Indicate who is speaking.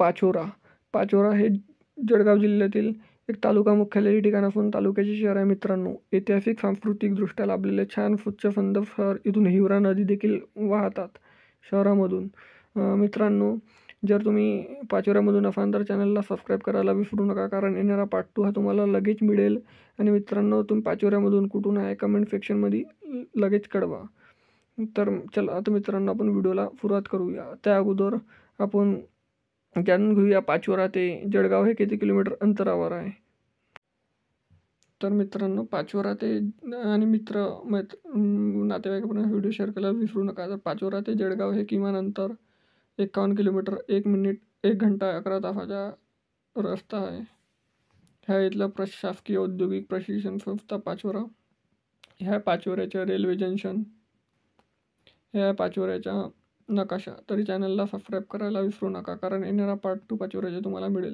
Speaker 1: पाचोरा. पाचोरा हे जळगाव जिल्ह्यातील एक तालुका मुख्यालय ठिकाण असून तालुक्याचे शहर आहे मित्रांनो. ऐतिहासिक सांस्कृतिकदृष्ट्या लाभलेले छान स्वच्छ शहर. इथून हिवरा नदी देखील वाहतात शहरामधून. मित्रांनो, जर तुम्ही पाचोऱ्यामधून असाल तर चॅनलला सबस्क्राईब करायला विसरू नका, कारण येणारा पार्ट 2 हा तुम्हाला लगेच मिळेल. आणि मित्रांनो, तुम्ही पाचोऱ्यामधून कुठून आहे कमेंट सेक्शनमध्ये लगेच कळवा. तर चला आता मित्रांनो, आपण व्हिडिओला सुरुवात करूया. त्या अगोदर आपण जाणून घेऊया पाचोरा ते जळगाव हे किती किलोमीटर अंतरावर आहे. तर मित्रांनो, पाचोरा ते आणि नातेवाईकांपर्यंत व्हिडिओ शेअर करायला विसरू नका. तर पाचोरा ते जळगाव हे किमान अंतर 51 किलोमीटर, 1 मिनिट 1 घंटा 11 तासाचा रस्ता आहे. ह्या इथला प्रशासकीय औद्योगिक प्रशिक्षण संस्था पाचोरा. ह्या पाचोऱ्याच्या रेल्वे जंक्शन, ह्या पाचोऱ्याचा नकाशा. तरी चॅनलला सबस्क्राईब करायला विसरू नका, कारण येणारा पार्ट 2 पाचोऱ्याचा तुम्हाला मिळेल.